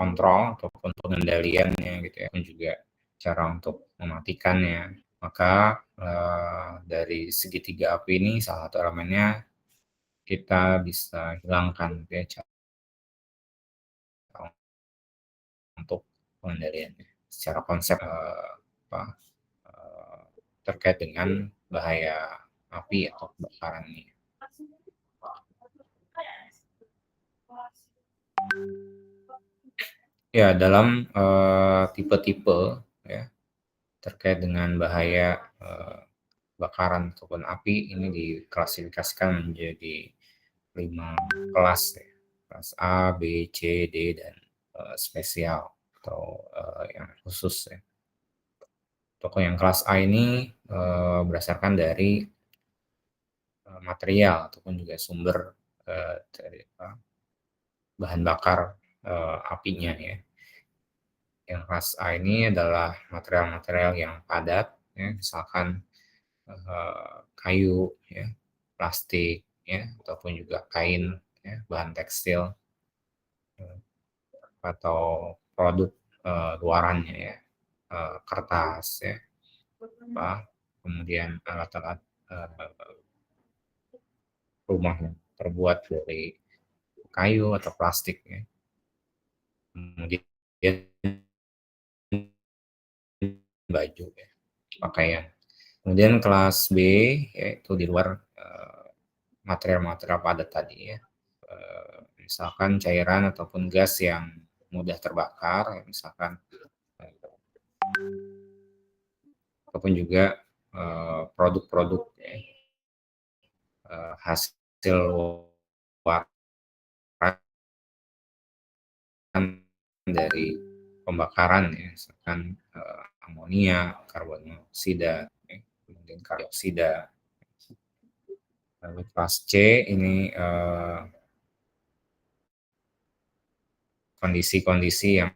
kontrol ataupun pengendaliannya gitu ya, dan juga cara untuk mematikannya. Maka dari segitiga api ini salah satu elemennya kita bisa hilangkan gitu ya, cara untuk pengendaliannya. Secara konsep terkait dengan bahaya api atau kebakaran ini. Ya, dalam tipe-tipe ya terkait dengan bahaya kebakaran ataupun api ini diklasifikasikan menjadi 5 kelas ya. Kelas A, B, C, D, dan spesial atau yang khusus ya. Untuk yang kelas A ini berdasarkan dari material ataupun juga sumber dari bahan bakar apinya ya. Yang kelas A ini adalah material-material yang padat, ya, misalkan kayu, ya, plastik, ya, ataupun juga kain, ya, bahan tekstil, atau produk luarannya ya, kertas, ya, kemudian alat-alat rumah yang terbuat dari kayu atau plastik, ya. Kemudian baju, ya, pakaian. Kemudian kelas B yaitu di luar material-material padat tadi ya. Misalkan cairan ataupun gas yang mudah terbakar, ya, misalkan ataupun juga produk-produk ya, hasil waran dari pembakaran ya, misalkan amonia, karbon monoksida, ya, kemudian karbondioksida. Lalu kelas C ini kondisi-kondisi yang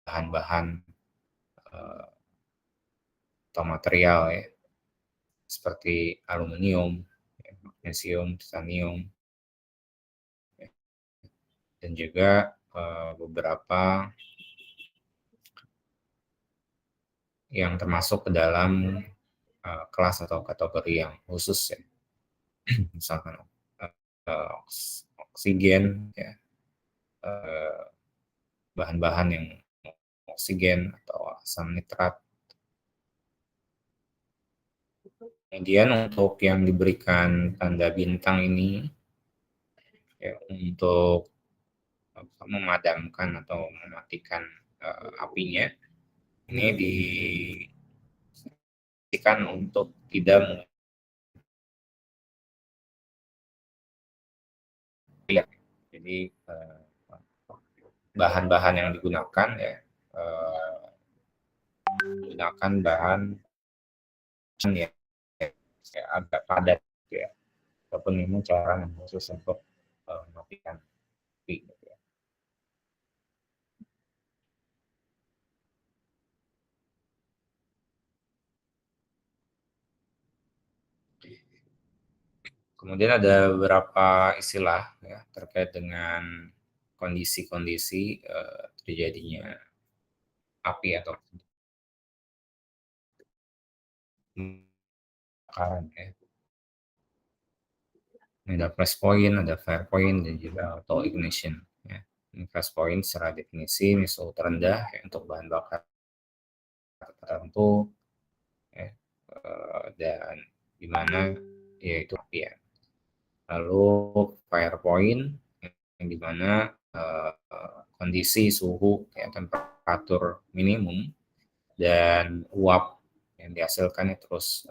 bahan-bahan atau material ya, seperti aluminium, ya, magnesium, titanium, ya, dan juga beberapa yang termasuk ke dalam kelas atau kategori yang khusus ya, misalkan oksigen ya, bahan-bahan yang oksigen atau asam nitrat. Kemudian untuk yang diberikan tanda bintang ini ya, untuk memadamkan atau mematikan apinya ini dipastikan untuk tidak melihat. Jadi bahan-bahan yang digunakan ya menggunakan bahan yang ya, agak padat ya, ataupun memang cara yang khusus untuk mematikan api. Gitu ya. Kemudian ada beberapa istilah ya terkait dengan kondisi-kondisi terjadinya api atau kebakaran ya. Ada flash point, ada fire point, dan juga auto ignition. Ya. Flash point secara definisi ini suhu terendah ya, untuk bahan bakar tertentu ya, dan di mana yaitu api ya. Lalu fire point yang di mana kondisi suhu ya, temperatur minimum dan uap yang dihasilkan terus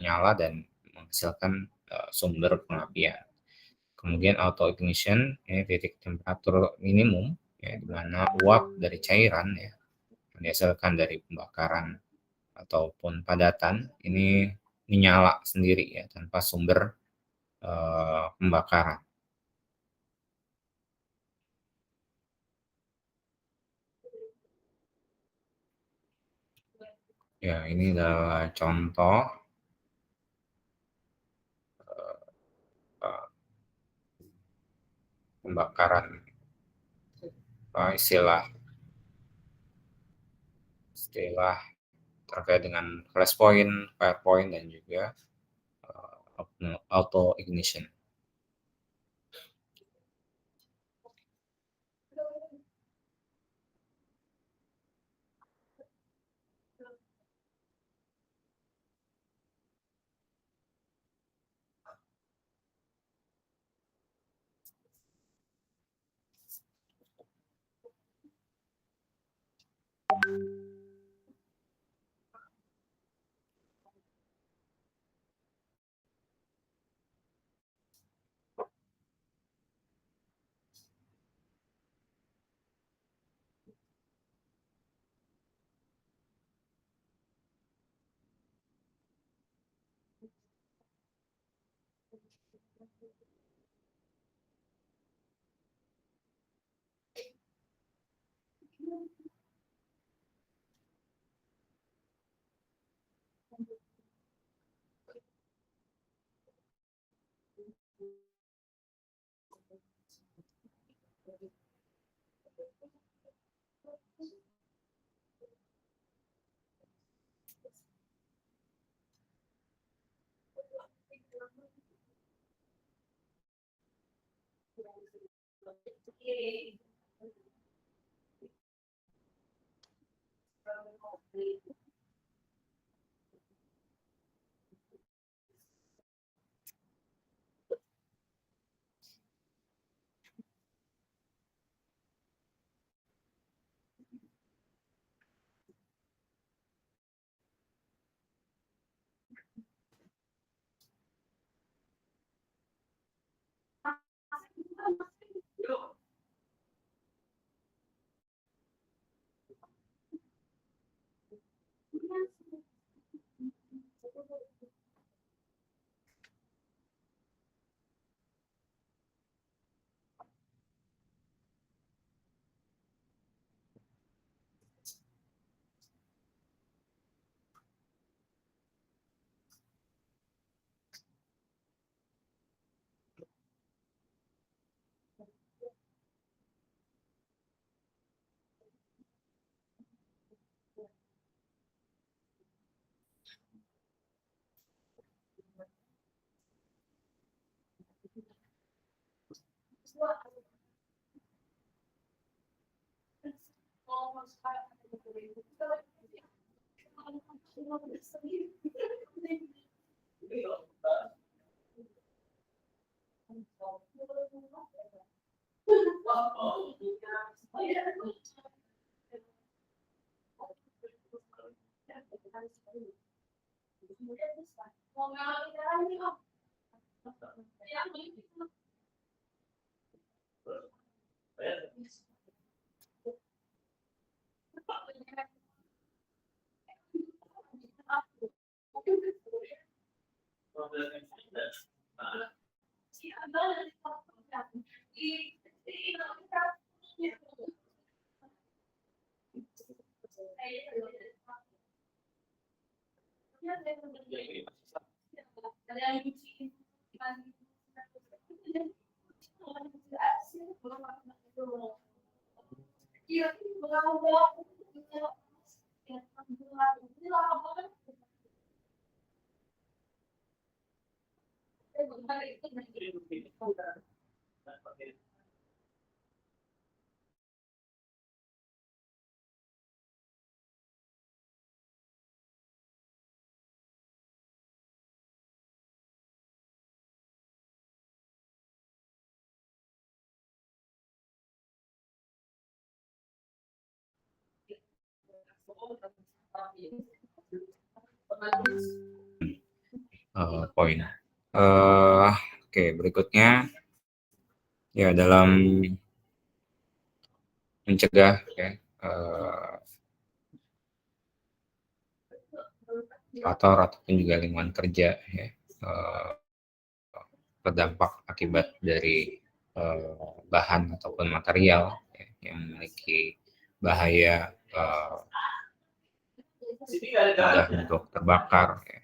nyala dan menghasilkan sumber pengapian. Kemudian auto ignition ini titik temperatur minimum ya, di mana uap dari cairan ya yang dihasilkan dari pembakaran ataupun padatan ini menyala sendiri ya tanpa sumber pembakaran. Ya, ini adalah contoh pembakaran istilah terkait dengan flash point, fire point, dan juga auto ignition. Poin. Oke, berikutnya ya dalam mencegah ya operator ataupun juga lingkungan kerja ya terdampak akibat dari bahan ataupun material ya, yang memiliki bahaya mudah untuk terbakar ya.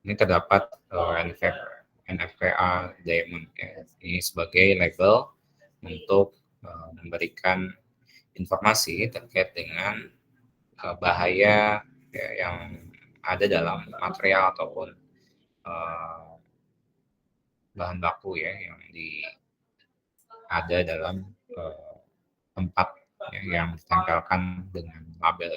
Ini terdapat NFPA Diamond ya. Ini sebagai label untuk memberikan informasi terkait dengan bahaya ya, yang ada dalam material ataupun bahan baku ya yang ada dalam tempat ya, yang ditempelkan dengan label.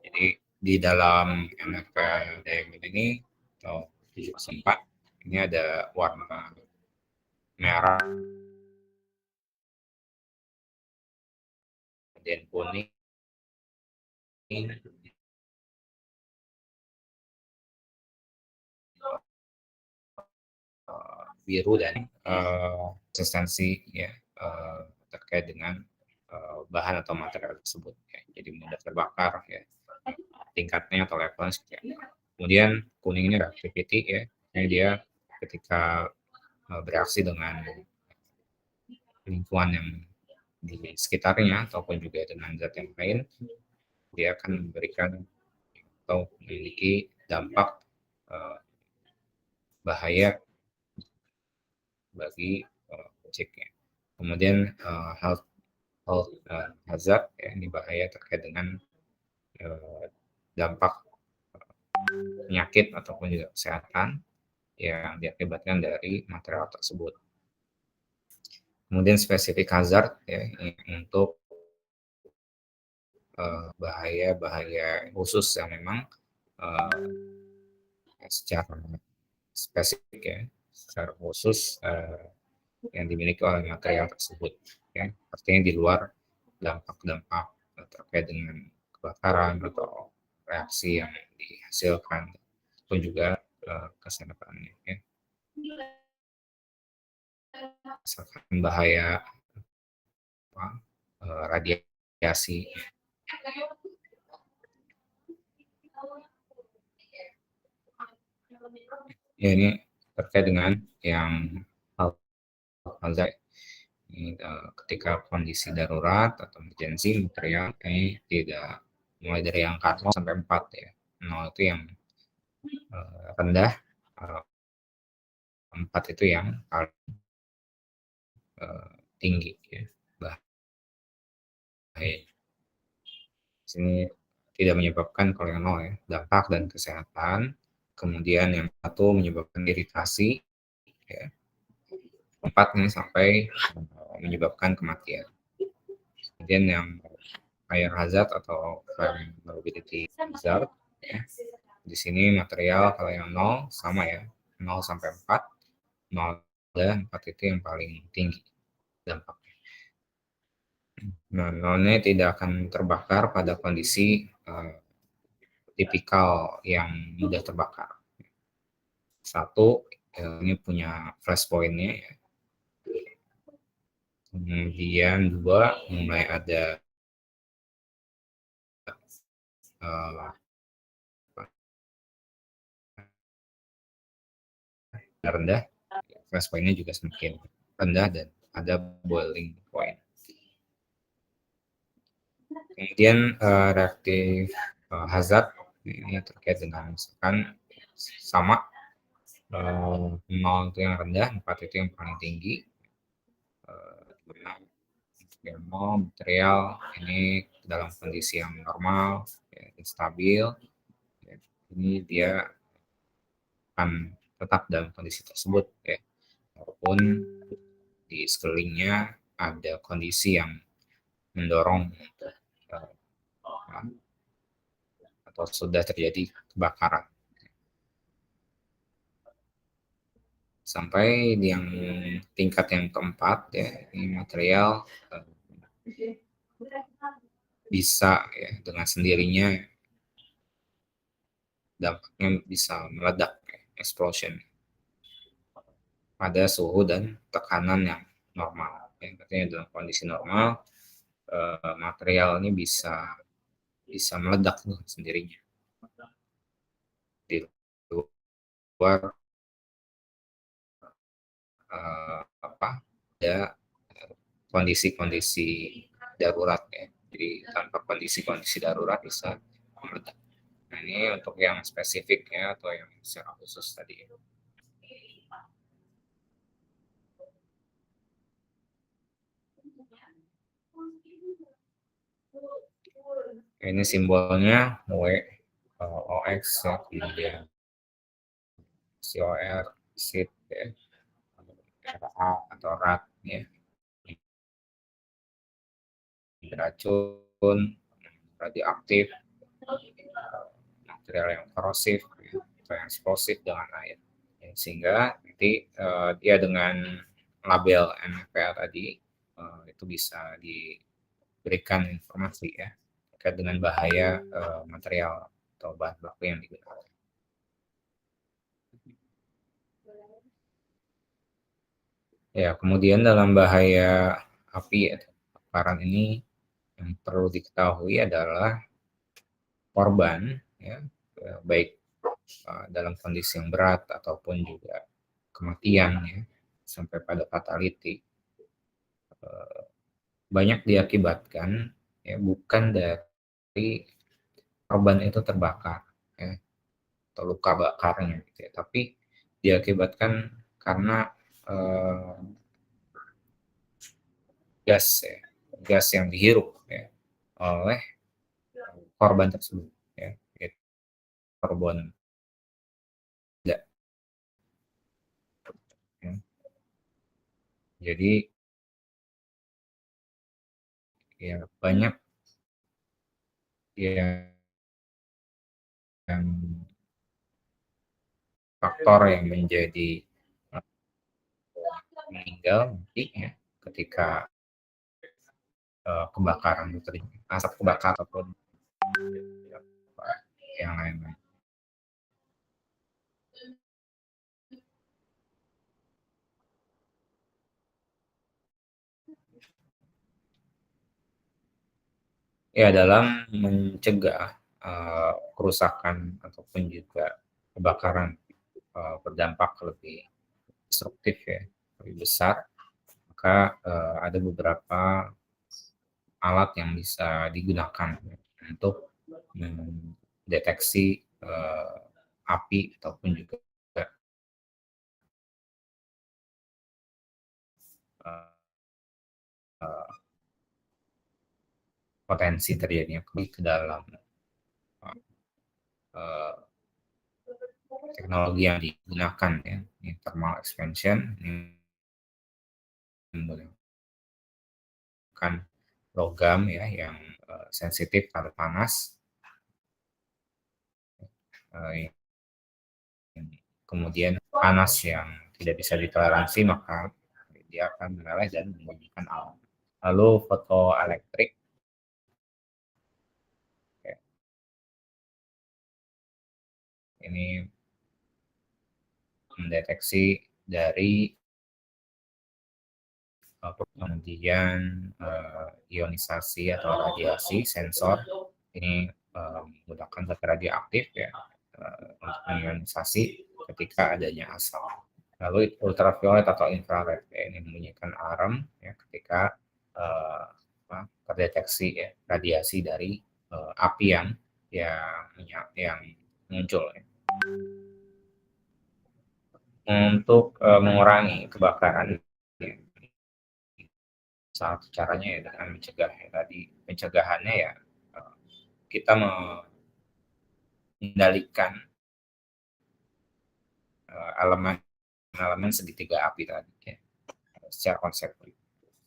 Jadi di dalam NFPA Diamond ini atau 704 ini ada warna merah, kemudian kuning, biru, dan konsistensi ya terkait dengan bahan atau material tersebut ya. Jadi mudah terbakar ya, tingkatnya atau levelnya seperti apa. Kemudian kuning ini reactivity ya, ini dia ketika bereaksi dengan lingkungan yang di sekitarnya ataupun juga dengan zat yang lain, dia akan memberikan atau memiliki dampak bahaya bagi objeknya. Kemudian health hazard ya, ini bahaya terkait dengan dampak penyakit ataupun juga kesehatan yang diakibatkan dari material tersebut. Kemudian spesifik hazard ya, untuk bahaya-bahaya khusus yang memang secara spesifik ya, secara khusus yang dimiliki oleh material tersebut ya, artinya di luar dampak-dampak terkait dengan kebakaran atau reaksi yang dihasilkan pun juga kesehatannya ya. Misalkan bahaya radiasi. Ya, ini terkait dengan yang hazard ini ketika kondisi darurat atau emergency material ini tidak mulai dari angka 0 sampai 4 ya. 0 itu yang rendah, 4 itu yang paling tinggi ya. Bahaya. Sini tidak menyebabkan kalau yang 0 ya, dampak dan kesehatan. Kemudian yang 1 menyebabkan iritasi ya. 4 ini sampai menyebabkan kematian. Kemudian yang fire hazard atau fire vulnerability hazard ya. Di sini material kalau yang 0 sama ya, 0 sampai 4. 0 dan 4 itu yang paling tinggi dampaknya. Nah, 0-nya tidak akan terbakar pada kondisi tipikal yang mudah terbakar. 1 ini punya flash point-nya ya. Kemudian 2 mulai ada rendah, flash point-nya juga semakin rendah dan ada boiling point. Kemudian reactive hazard ini terkait dengan misalkan sama 0 itu yang rendah, 4 itu yang paling tinggi. Material ini dalam kondisi yang normal, ya, stabil, ya, ini dia akan tetap dalam kondisi tersebut ya, walaupun di sekelilingnya ada kondisi yang mendorong atau sudah terjadi kebakaran. Sampai di yang tingkat yang keempat ya, ini material bisa ya dengan sendirinya dampaknya bisa meledak ya, explosion pada suhu dan tekanan yang normal. Ya, artinya dalam kondisi normal material ini bisa meledak dengan sendirinya di luar ada kondisi-kondisi darurat ya. Jadi tanpa kondisi-kondisi darurat bisa meledak. Nah, ini untuk yang spesifik ya, atau yang secara khusus tadi. Ini simbolnya W, OX ya, kemudian COR, SID ya, RA atau RAT ya, beracun, radioaktif, material yang korosif ya, atau yang eksplosif dengan air. Ya, sehingga nanti dia dengan label NFPA tadi itu bisa diberikan informasi ya terkait dengan bahaya material atau bahan baku yang digunakan. Ya, kemudian dalam bahaya api atau kebakaran ini yang perlu diketahui adalah korban ya, baik dalam kondisi yang berat ataupun juga kematian ya, sampai pada fatality banyak diakibatkan ya bukan dari korban itu terbakar ya, atau luka bakarnya gitu ya, tapi diakibatkan karena eh, gas ya, gas yang dihirup ya oleh korban tersebut ya, yaitu korban tidak ya. Jadi ya banyak yang faktor yang menjadi meninggal nanti ya ketika kebakaran itu terjadi, asap kebakaran ataupun yang lain-lain. Ya, dalam mencegah kerusakan ataupun juga kebakaran berdampak lebih destruktif ya, lebih besar, maka ada beberapa alat yang bisa digunakan ya, untuk mendeteksi api ataupun juga uh, potensi terjadinya ke dalam uh, teknologi yang digunakan ya, ini thermal expansion ini menggunakan logam ya yang sensitif terhadap panas, kemudian panas yang tidak bisa ditoleransi maka dia akan meleleh dan membunyikan alarm. Lalu fotoelektrik ya, ini mendeteksi dari kemudian ionisasi atau radiasi sensor ini menggunakan zat radioaktif ya untuk mengionisasi ketika adanya asap. Lalu ultraviolet atau infrared ya, ini membunyikan alarm ya ketika uh, terdeteksi ya, radiasi dari api yang muncul ya. Untuk mengurangi kebakaran ya, salah satu caranya ya dengan mencegah ya tadi, pencegahannya ya kita mengendalikan elemen segitiga api tadi ya, secara konsep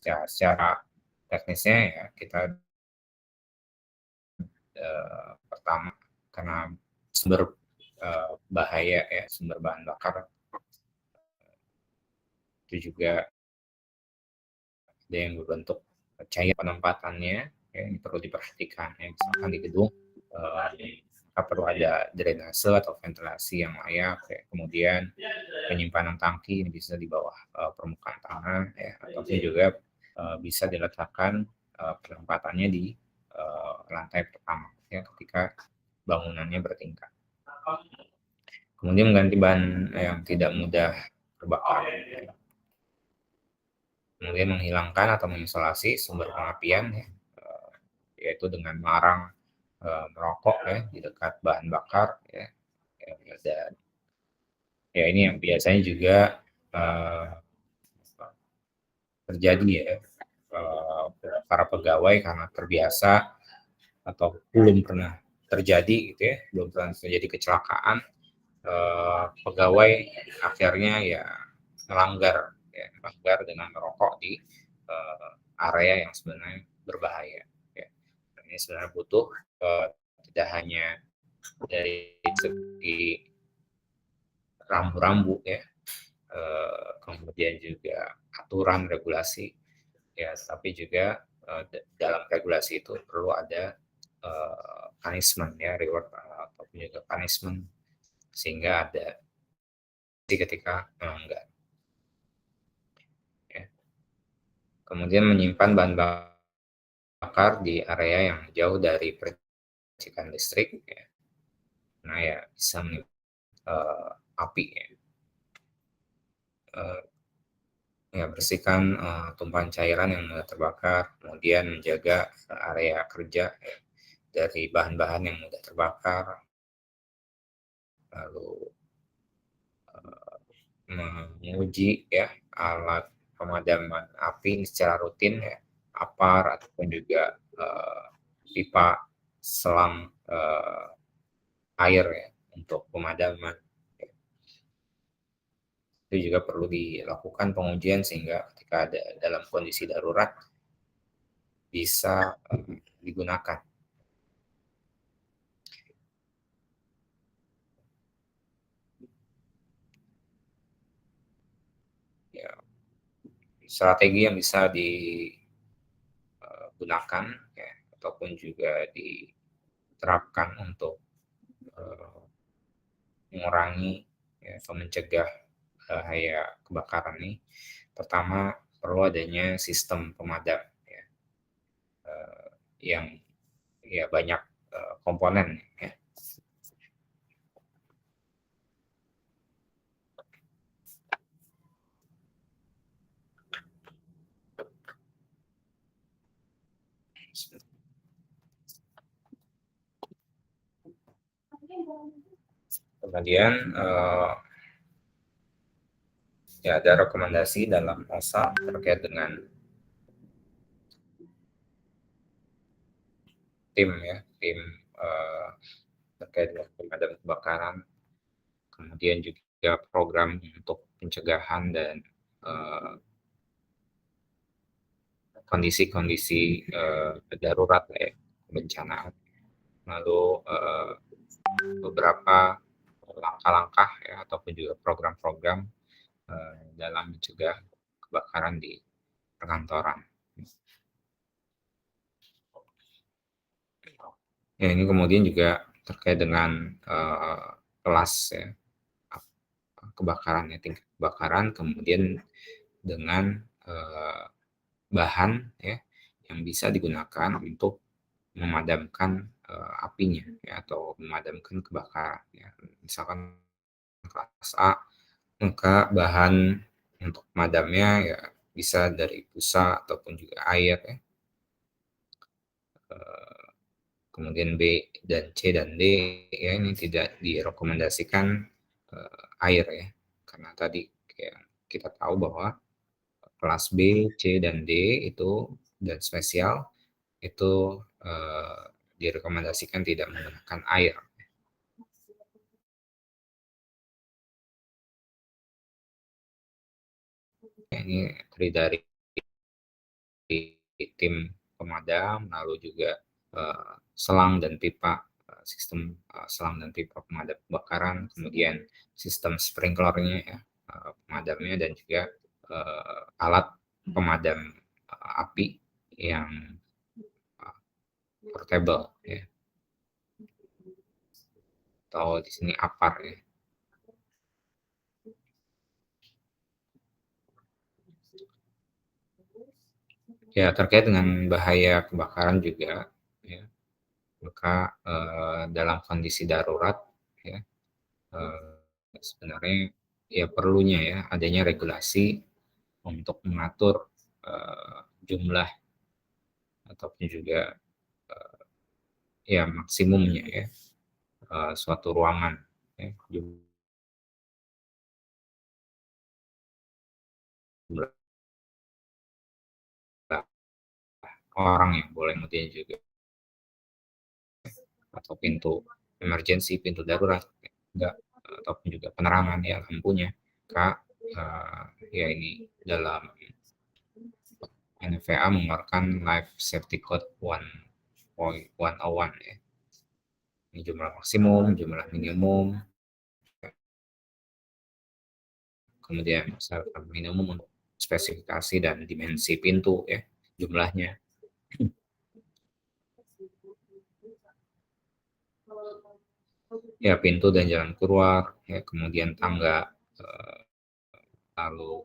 ya, secara teknisnya ya kita pertama karena sumber bahaya ya, sumber bahan bakar itu juga ada yang berbentuk cair penempatannya ya, ini perlu diperhatikan ya, misalkan di gedung perlu ada drainase atau ventilasi yang layak ya. Kemudian penyimpanan tangki ini bisa di bawah permukaan tanah ya, ataupun juga bisa diletakkan penempatannya di lantai pertama ya ketika bangunannya bertingkat. Kemudian mengganti bahan yang tidak mudah terbakar ya. Kemudian menghilangkan atau mengisolasi sumber pengapian ya, yaitu dengan melarang merokok ya di dekat bahan bakar ya, dan ya ini yang biasanya juga uh, terjadi ya, para pegawai karena terbiasa atau belum pernah terjadi gitu ya, belum pernah terjadi kecelakaan, pegawai akhirnya ya melanggar dengan merokok di area yang sebenarnya berbahaya ya. Ini sebenarnya butuh tidak hanya dari segi rambu-rambu ya, kemudian juga aturan regulasi ya, tapi juga dalam regulasi itu perlu ada punishment ya, reward ataupun juga punishment, sehingga ada ketika melanggar ya. Kemudian menyimpan bahan bakar di area yang jauh dari percikan listrik ya, nah ya bisa api ya. Ya, bersihkan tumpahan cairan yang mudah terbakar, kemudian menjaga area kerja ya, dari bahan-bahan yang mudah terbakar, lalu menguji ya alat pemadaman api secara rutin ya, APAR ataupun juga pipa selang air ya untuk pemadaman. Itu juga perlu dilakukan pengujian sehingga ketika ada dalam kondisi darurat bisa digunakan. Ya, strategi yang bisa digunakan ya, ataupun juga diterapkan untuk mengurangi ya, atau mencegah bahaya kebakaran ini. Pertama, perlu adanya sistem pemadam ya, yang ya banyak komponen ya. Kemudian ya ada rekomendasi dalam OSA terkait dengan tim ya, tim terkait dengan pemadam kebakaran, kemudian juga program untuk pencegahan dan kondisi-kondisi darurat ya, bencana, lalu beberapa langkah-langkah ya ataupun juga program-program dalam mencegah kebakaran di perkantoran. Ya, ini kemudian juga terkait dengan kelas ya, kebakaran ya, tingkat kebakaran, kemudian dengan bahan ya yang bisa digunakan untuk memadamkan apinya ya, atau memadamkan kebakaran ya. Misalkan kelas A, maka bahan untuk pemadamnya ya bisa dari busa ataupun juga air ya. Kemudian B dan C dan D ya ini tidak direkomendasikan air ya, karena tadi kayak kita tahu bahwa kelas B, C dan D itu dan spesial itu direkomendasikan tidak menggunakan air. Ini terdiri dari tim pemadam, lalu juga selang dan pipa, sistem selang dan pipa pemadam kebakaran, kemudian sistem sprinklernya ya, pemadamnya, dan juga alat pemadam api yang portable ya, atau di sini APAR ya. Ya, terkait dengan bahaya kebakaran juga ya, maka dalam kondisi darurat ya, sebenarnya ya perlunya ya adanya regulasi untuk mengatur jumlah ataupun juga ya maksimumnya ya, suatu ruangan ya, jumlah orang yang boleh, kemudian juga atau pintu emergency, pintu darurat enggak, ataupun juga penerangan ya, lampunya. Kak, ya ini dalam NFPA mengeluarkan Life Safety Code 1.101 ya. Ini jumlah maksimum, jumlah minimum, kemudian misalkan minimum untuk spesifikasi dan dimensi pintu ya, jumlahnya. Ya, pintu dan jalan keluar, ya, kemudian tangga, lalu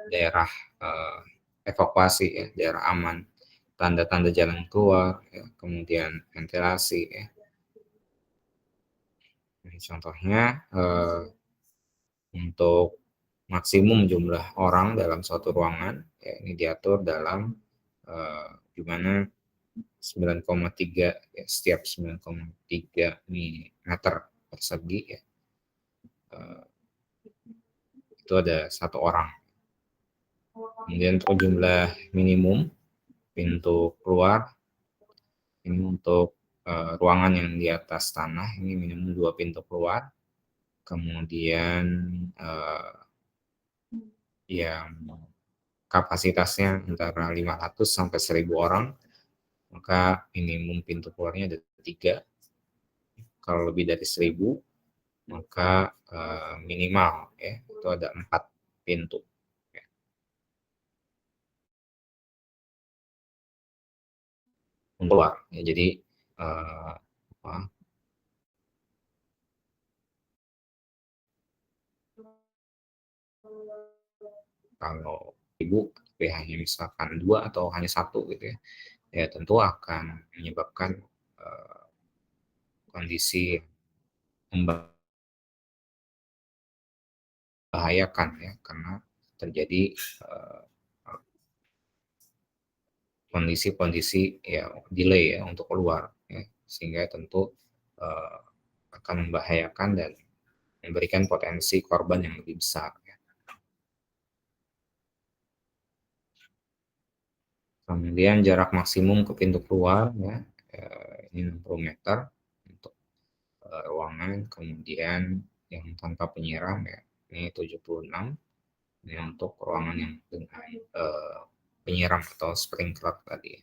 daerah evakuasi ya, daerah aman, tanda-tanda jalan keluar, ya, kemudian ventilasi ya. Ini contohnya untuk maksimum jumlah orang dalam suatu ruangan, ya, ini diatur dalam di mana 9,3 ya, setiap 9,3 meter persegi ya, eh, itu ada satu orang. Kemudian untuk jumlah minimum pintu keluar, ini untuk ruangan yang di atas tanah ini minimum 2 pintu keluar. Kemudian yang kapasitasnya antara 500 sampai 1.000 orang, maka minimum pintu keluarnya ada 3. Kalau lebih dari 1.000, maka minimal ya itu ada 4 pintu. Ya. Keluar. Ya, jadi apa, kalau ibu hanya misalkan 2 atau hanya satu gitu ya, ya tentu akan menyebabkan kondisi membahayakan ya, karena terjadi kondisi-kondisi ya delay ya untuk keluar ya, sehingga tentu uh, akan membahayakan dan memberikan potensi korban yang lebih besar ya. Kemudian jarak maksimum ke pintu keluar ya, ini 60 meter untuk ruangan, kemudian yang tanpa penyiram ya ini 76, ini untuk ruangan yang dengan penyiram atau sprinkler tadi.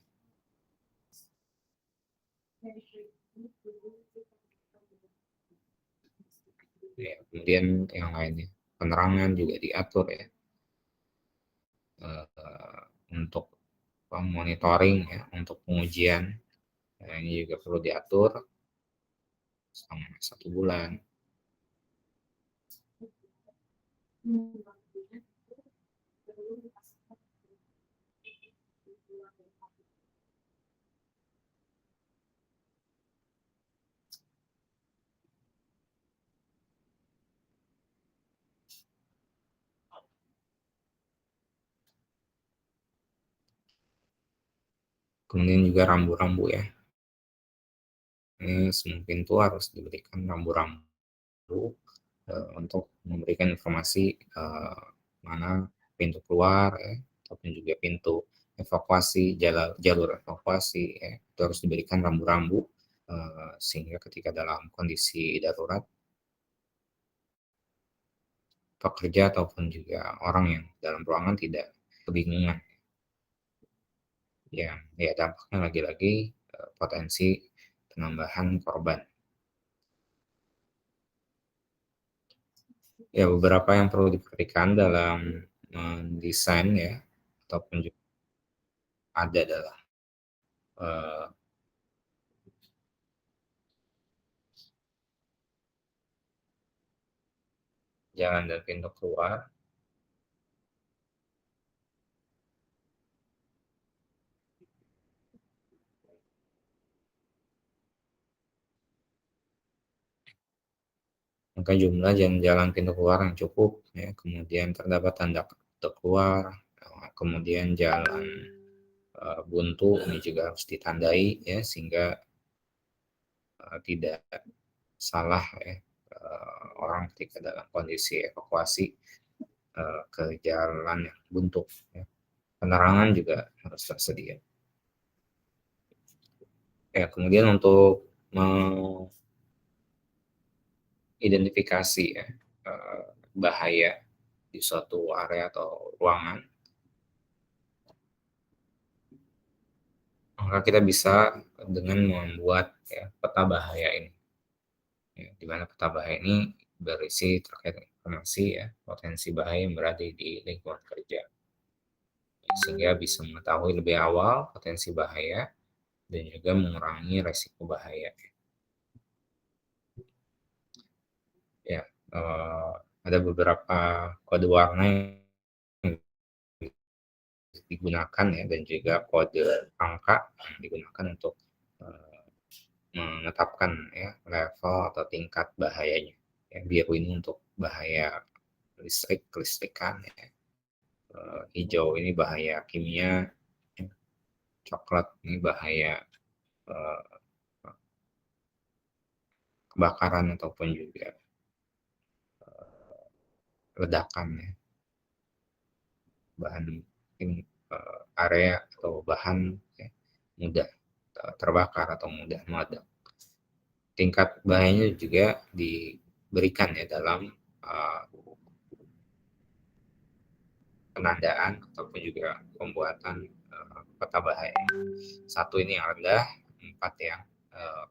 Ya, kemudian yang lainnya penerangan juga diatur ya, untuk monitoring ya, untuk pengujian ini juga perlu diatur selama 1 bulan. Kemudian juga rambu-rambu ya, ini semua pintu harus diberikan rambu-rambu untuk memberikan informasi mana pintu keluar ya, ataupun juga pintu evakuasi, jalur evakuasi ya, itu harus diberikan rambu-rambu sehingga ketika dalam kondisi darurat, pekerja ataupun juga orang yang dalam ruangan tidak kebingungan. Ya dampaknya lagi-lagi potensi penambahan korban. Ya, beberapa yang perlu diperhatikan dalam mendesain ya, ataupun juga ada adalah jalan dan pintu keluar, maka jumlah jalan pintu keluar yang cukup ya, kemudian terdapat tanda pintu keluar, kemudian jalan buntu ini juga harus ditandai ya, sehingga tidak salah ya orang ketika dalam kondisi evakuasi ke jalan yang buntu ya. Penerangan juga harus tersedia. Ya, kemudian untuk mengidentifikasi ya bahaya di suatu area atau ruangan, maka kita bisa dengan membuat ya, peta bahaya ini. Ya, di mana peta bahaya ini berisi terkait informasi ya potensi bahaya yang berada di lingkungan kerja, sehingga bisa mengetahui lebih awal potensi bahaya dan juga mengurangi resiko bahaya. Ya, ada beberapa kode warna yang digunakan ya, dan juga kode angka yang digunakan untuk menetapkan ya level atau tingkat bahayanya. Ya, biru ini untuk bahaya kelistrikan ya. Hijau ini bahaya kimia, coklat ini bahaya kebakaran ataupun juga ledakan ya, bahan area atau bahan ya, mudah terbakar atau mudah meledak. Tingkat bahayanya juga diberikan ya dalam penandaan ataupun juga pembuatan peta bahaya. 1 ini yang rendah, 4 yang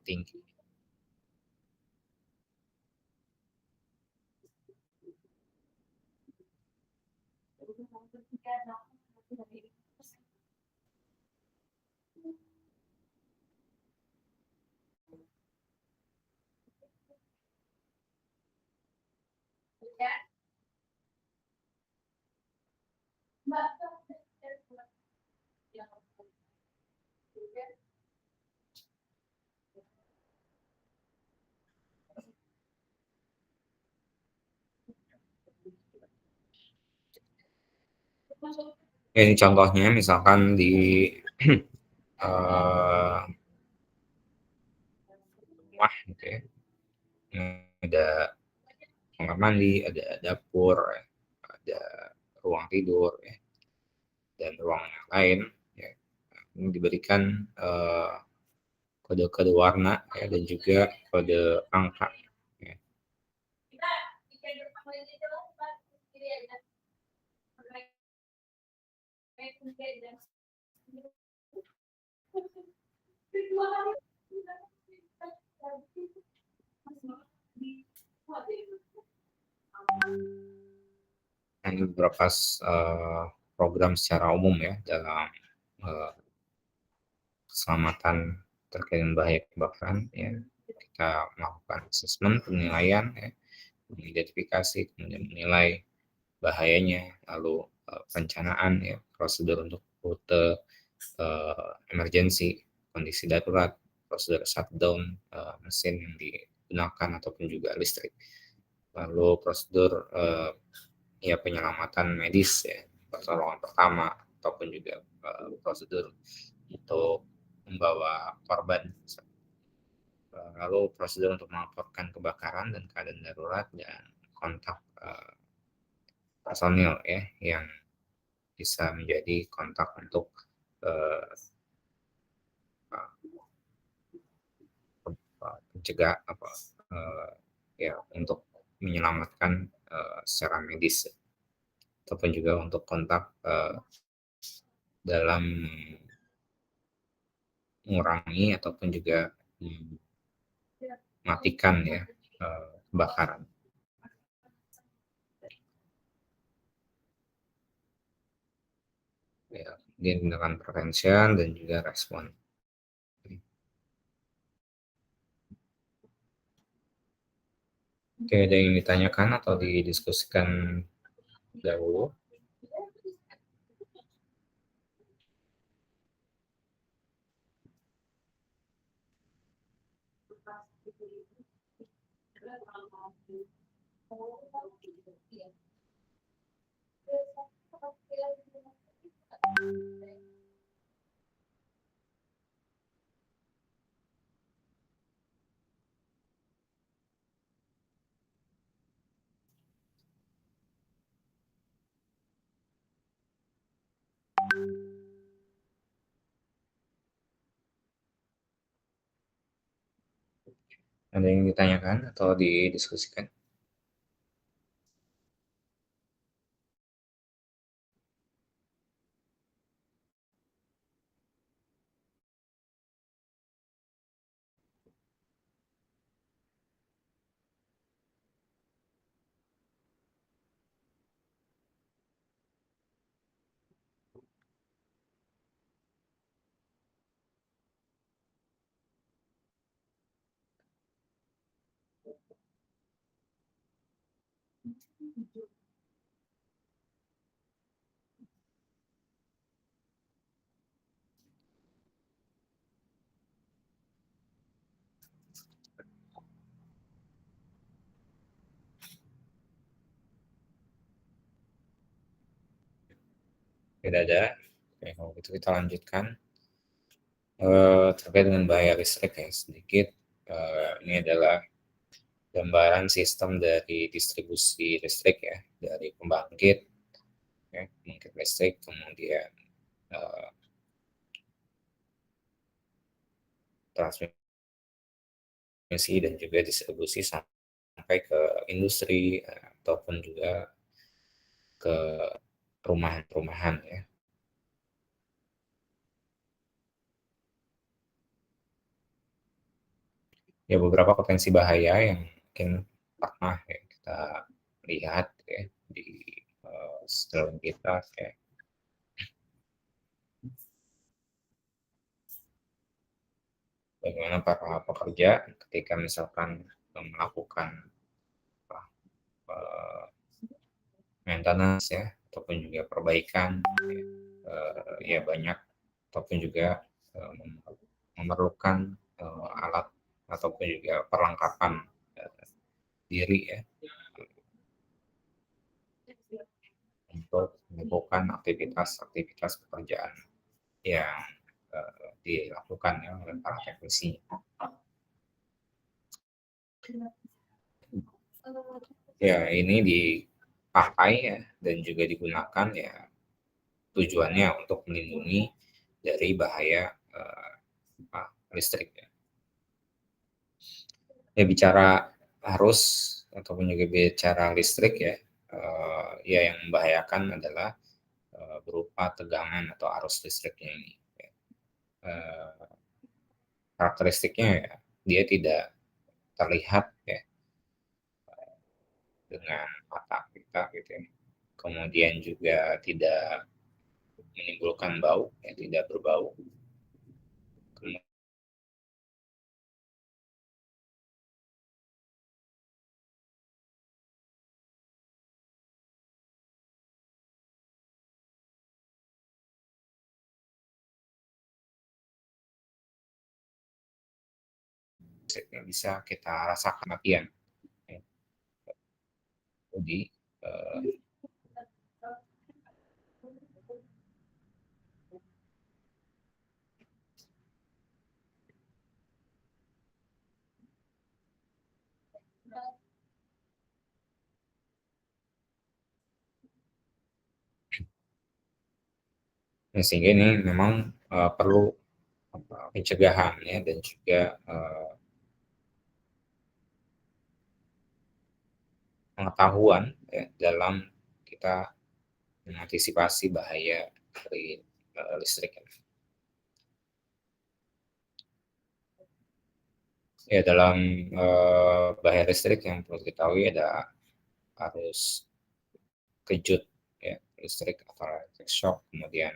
tinggi. Ini contohnya misalkan di rumah gitu ya, ada kamar mandi, ada dapur, ada ruang tidur ya, dan ruang yang lain ya. Ini diberikan kode-kode warna ya, dan juga kode angka ya. Ini beberapa program secara umum ya dalam keselamatan terkait dengan bahaya kebakaran ya. Kita melakukan asesmen, penilaian ya, mengidentifikasi, kemudian menilai bahayanya, lalu perencanaan ya, prosedur untuk rute emergensi, kondisi darurat, prosedur shutdown mesin yang digunakan ataupun juga listrik, lalu prosedur ya penyelamatan medis ya, pertolongan pertama, ataupun juga prosedur untuk membawa korban, lalu prosedur untuk melaporkan kebakaran dan keadaan darurat, dan kontak personil ya yang bisa menjadi kontak untuk mencegah ya untuk menyelamatkan secara medis, ataupun juga untuk kontak dalam mengurangi ataupun juga mematikan ya kebakaran. Ya, dia tindakan prevention dan juga respon. Oke, ada yang ditanyakan atau didiskusikan dahulu? Ada yang ditanyakan atau didiskusikan? Tidak ada. Oke, kalau gitu kita lanjutkan. Terkait dengan bahaya listrik ya, sedikit, ini adalah gambaran sistem dari distribusi listrik ya, dari pembangkit ya, pembangkit listrik, kemudian uh, transmisi dan juga distribusi sampai ke industri ataupun juga ke perumahan-perumahan ya. Ya beberapa potensi bahaya yang mungkin pernah ya kita lihat ya di sekeliling kita ya. Bagaimana para pekerja ketika misalkan melakukan uh, maintenance ya ataupun juga perbaikan ya banyak ataupun juga uh, memerlukan alat ataupun juga perlengkapan uh, diri ya untuk melakukan aktivitas-aktivitas pekerjaan yang dilakukan ya oleh para teknisi. Ya, ini dipakai ya dan juga digunakan ya tujuannya untuk melindungi dari bahaya listrik ya. Ya bicara arus ataupun juga bicara listrik ya, ya yang membahayakan adalah berupa tegangan atau arus listriknya ini. Ya. Karakteristiknya ya, dia tidak terlihat ya dengan mata kita gitu ya. Kemudian juga tidak menimbulkan bau, ya tidak berbau. Kemudian bisa kita rasakan matian. Ya. Jadi sehingga ini memang perlu pencegahan ya dan juga pengetahuan ya, dalam kita mengantisipasi bahaya dari listrik. Ya dalam bahaya listrik yang perlu diketahui ada arus kejut ya, listrik atau electric shock, kemudian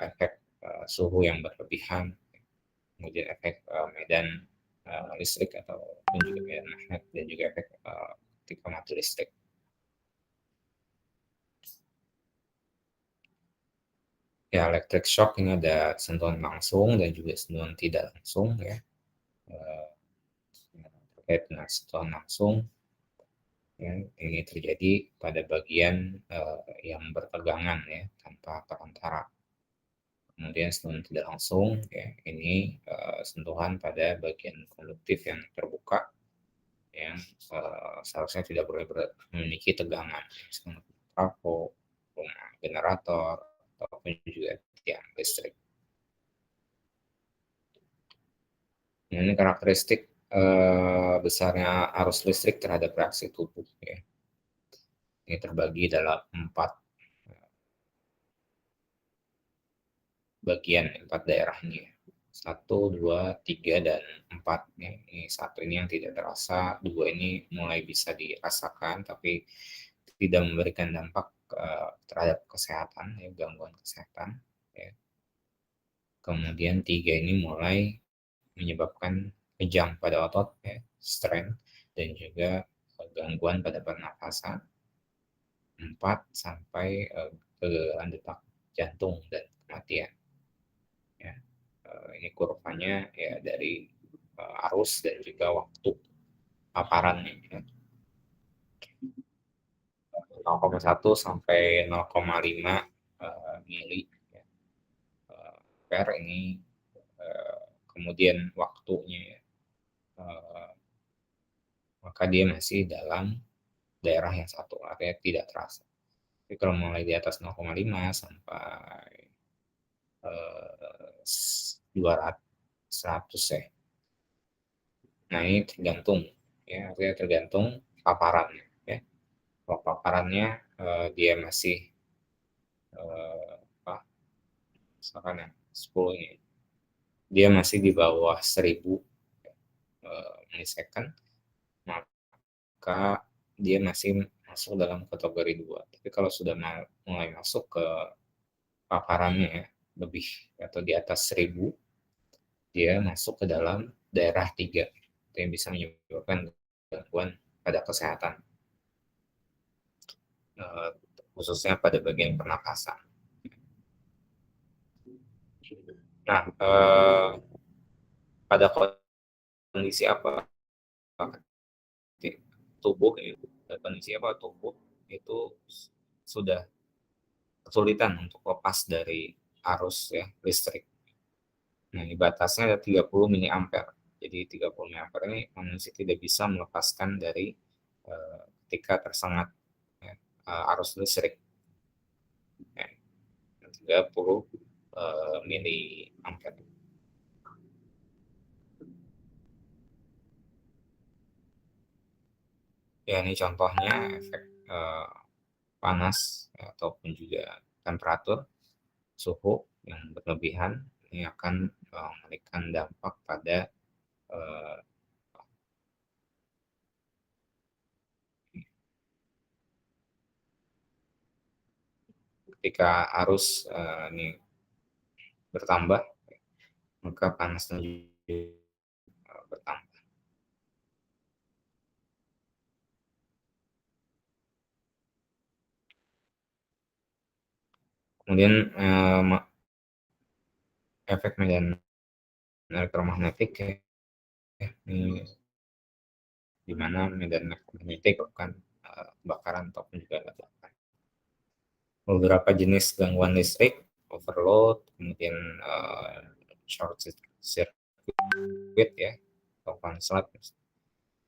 efek suhu yang berlebihan, kemudian efek medan listrik atau juga medan magnet dan juga efek ketika mati listrik. Ya, electric shock ini ada sentuhan langsung dan juga sentuhan tidak langsung ya. Eh, Terkait dengan sentuhan langsung, ya, ini terjadi pada bagian yang bertegangan ya tanpa perantara. Kemudian sentuhan tidak langsung, ya, ini sentuhan pada bagian konduktif yang terbuka yang seharusnya tidak boleh memiliki tegangan, misalnya trafo, rumah generator, ataupun juga tiang listrik. Nah, ini karakteristik besarnya arus listrik terhadap reaksi tubuh ya. Ini terbagi dalam 4 bagian, 4 daerah ini ya. 1, 2, 3, dan 4 ya. Ini 1 ini yang tidak terasa, 2 ini mulai bisa dirasakan tapi tidak memberikan dampak terhadap kesehatan ya, gangguan kesehatan ya. Kemudian 3 ini mulai menyebabkan kejang pada otot ya, strain, dan juga gangguan pada pernafasan. 4 sampai kegagalan detak jantung dan kematian ya. Ini kurvanya ya dari arus dan juga waktu paparannya ya. 0,1 sampai 0,5 mili ya. Per ini kemudian waktunya ya. Maka dia masih dalam daerah yang satu, artinya tidak terasa. Tapi kalau mulai di atas 0,5 sampai 200, 100 ya. Nah ini tergantung ya, artinya tergantung paparannya ya. Kalau paparannya dia masih apa, misalkan yang 10 ini, dia masih di bawah 1000 milisecond, maka dia masih masuk dalam kategori 2. Tapi kalau sudah mulai masuk ke paparannya ya, lebih atau di atas 1000, dia masuk ke dalam daerah 3 yang bisa menyebabkan gangguan pada kesehatan, khususnya pada bagian pernapasan. Nah, pada kondisi apa tubuh itu sudah kesulitan untuk lepas dari arus ya listrik. Nah, ini batasnya ada 30 miliampere. Jadi 30 miliampere ini manusia tidak bisa melepaskan dari ketika tersengat ya, arus listrik. Ya, 30 miliampere. Ya, ini contohnya efek panas ya, ataupun juga temperatur suhu yang berlebihan ini akan memberikan dampak pada ketika arus ini bertambah, maka panasnya juga bertambah. Kemudian efek medan elektromagnetik ya, ini di mana medan elektromagnetik bukan kebakaran ataupun juga ledakan. Beberapa jenis gangguan listrik, overload, kemudian short circuit ya, atau konslet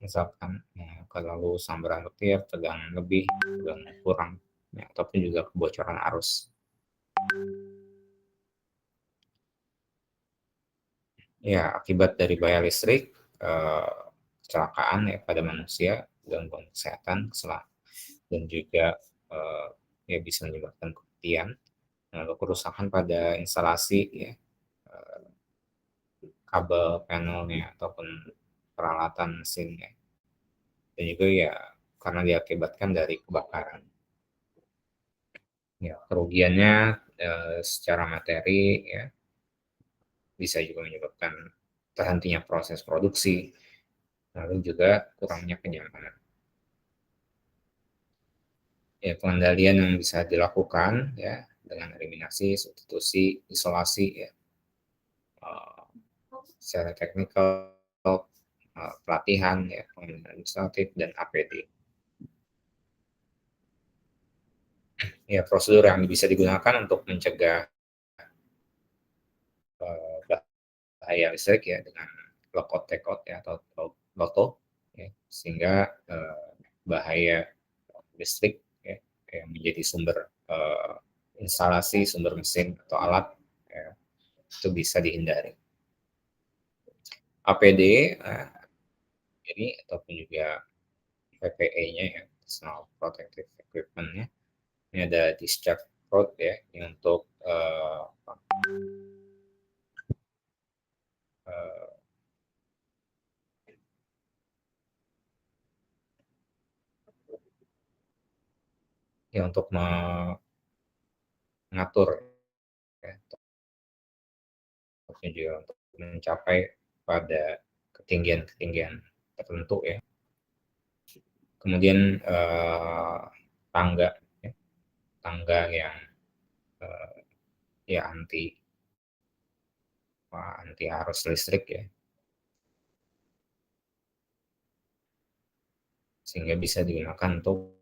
misalkan ya, lalu sambaran petir, tegangan lebih, tegangan kurang ya, ataupun juga kebocoran arus. Ya, akibat dari bahaya listrik, kecelakaan ya pada manusia, gangguan kesehatan, dan juga ya bisa menyebabkan kematian, lalu kerusakan pada instalasi ya, kabel panelnya ataupun peralatan mesinnya, dan juga ya karena diakibatkan dari kebakaran. Ya, kerugiannya secara materi ya bisa juga menyebabkan terhentinya proses produksi, lalu juga kurangnya kenyamanan. Ya, pengendalian yang bisa dilakukan ya dengan eliminasi, substitusi, isolasi ya, secara teknikal, pelatihan ya, pengendalian administratif, dan APD. Ya, prosedur yang bisa digunakan untuk mencegah bahaya listrik ya dengan lockout takeout ya atau loto ya, sehingga bahaya listrik ya, yang menjadi sumber instalasi, sumber mesin atau alat ya, itu bisa dihindari. APD diri ataupun juga PPE-nya ya, Personal Protective Equipment-nya. Ini ada discharge rod ya, ini untuk ya untuk mengatur ya, ataupun juga untuk mencapai pada ketinggian-ketinggian tertentu ya. Kemudian tangga ya, tangga yang ya anti arus listrik ya, sehingga bisa digunakan untuk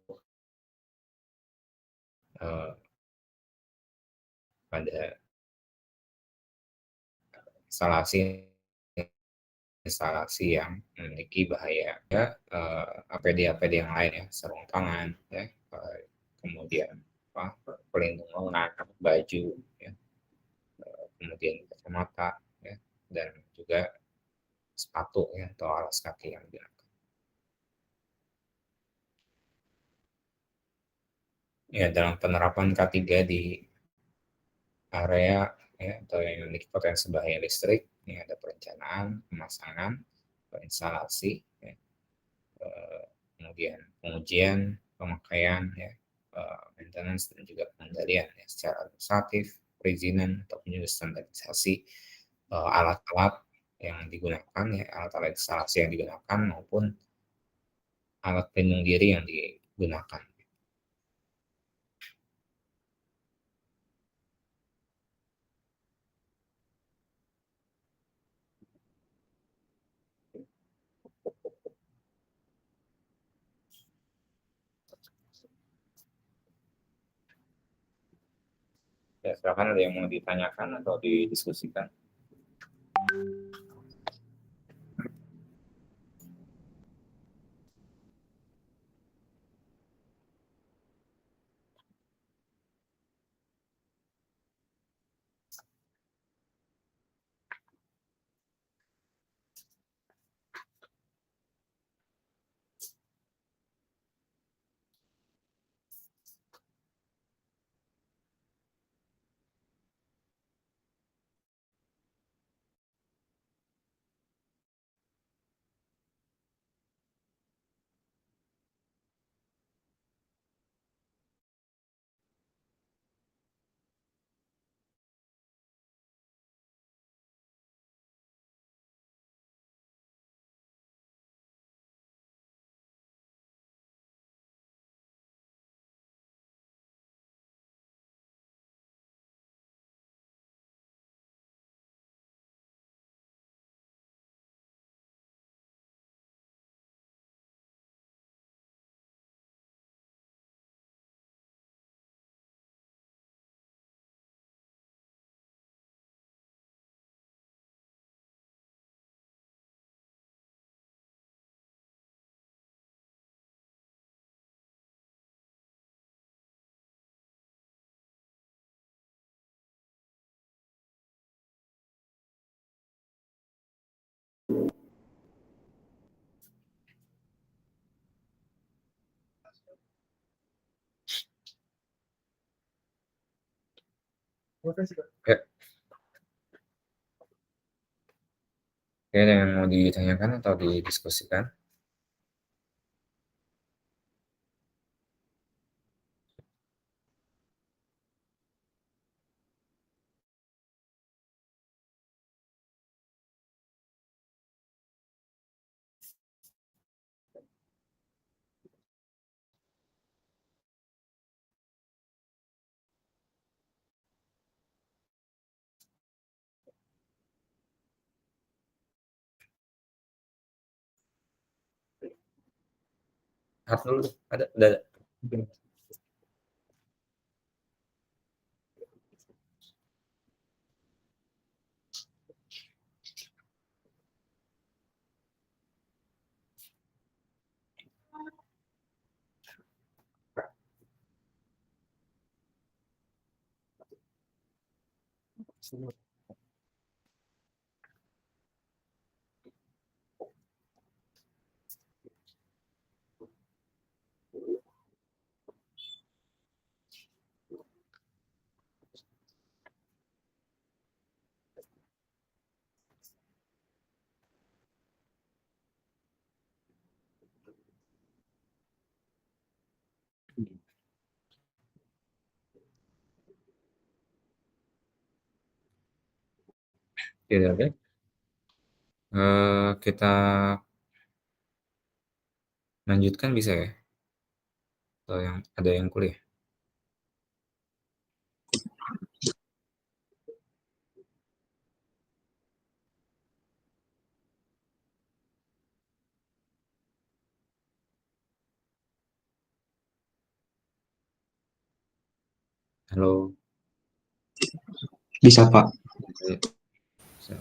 pada instalasi instalasi yang memiliki bahaya ya, APD-APD yang lain ya, sarung tangan ya, kemudian pelindung lengan, baju ya, kemudian kacamata ya, dan juga sepatu ya atau alas kaki yang digunakan. Ya, dalam penerapan K3 di area ya, atau yang memiliki potensi bahaya listrik, ini ada perencanaan, pemasangan, instalasi, ya, kemudian pengujian, pemakaian, ya, maintenance dan juga pengendalian ya, secara administratif, perizinan ataupun juga standarisasi alat-alat yang digunakan ya, alat-alat instalasi yang digunakan maupun alat pelindung diri yang digunakan. Ya, silakan ada yang mau ditanyakan atau didiskusikan. Ya, ada yang mau ditanyakan atau didiskusikan? Harus dulu, ada, udah ada. Tidak ada. Kita lanjutkan bisa ya? Atau yang ada yang kuliah? Halo? Bisa, Pak. Bisa.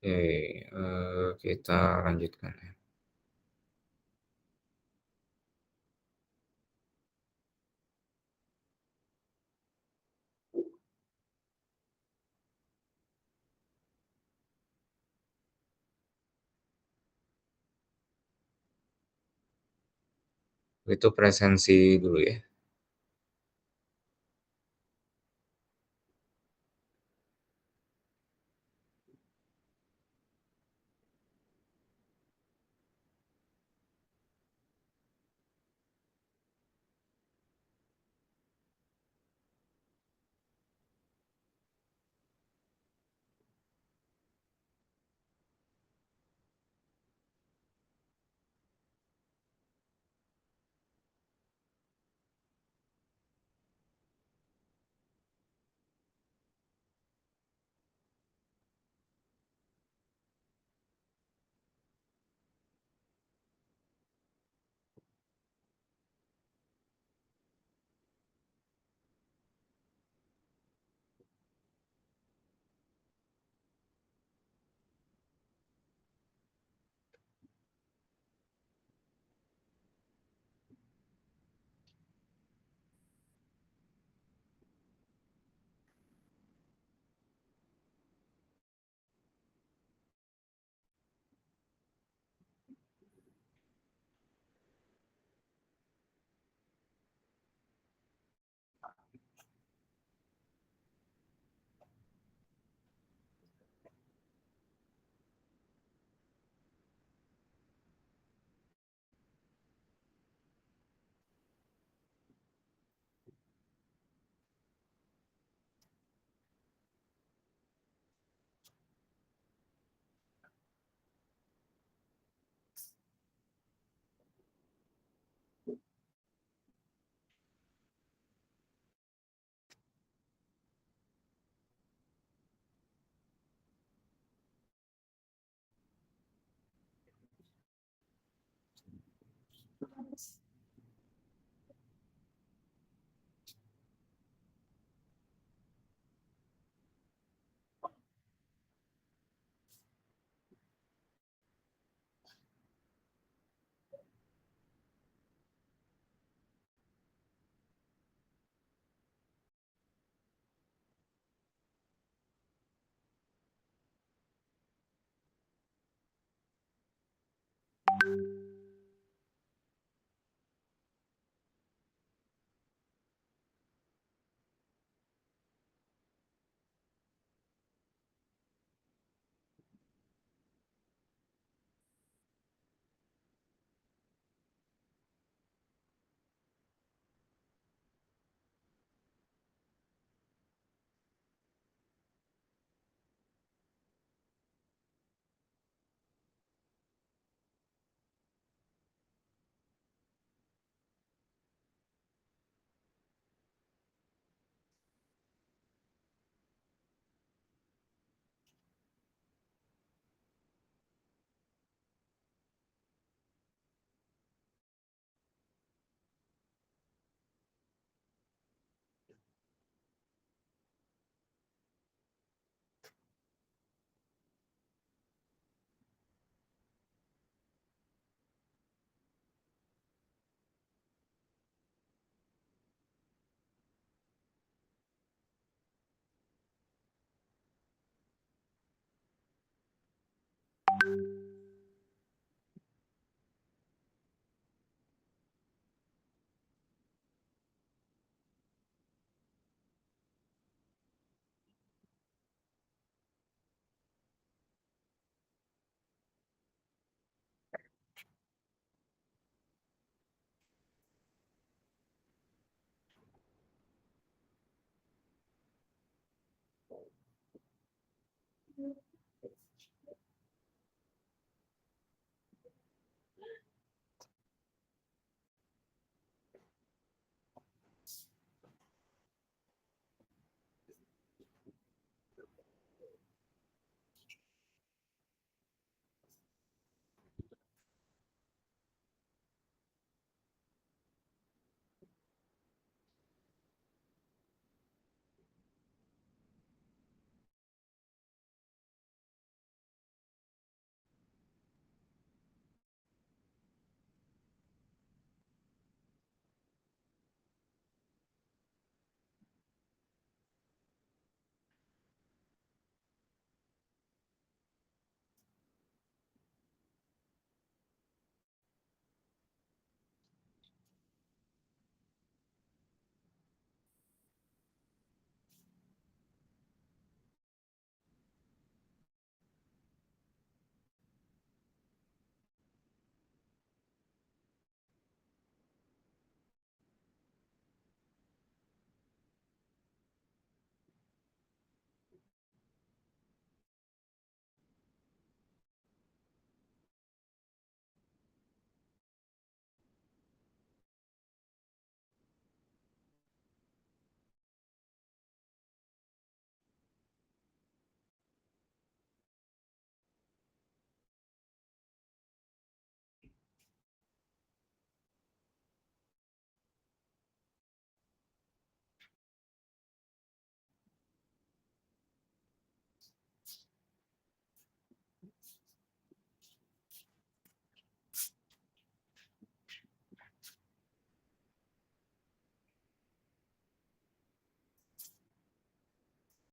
Oke, kita lanjutkan ya. Itu presensi dulu ya.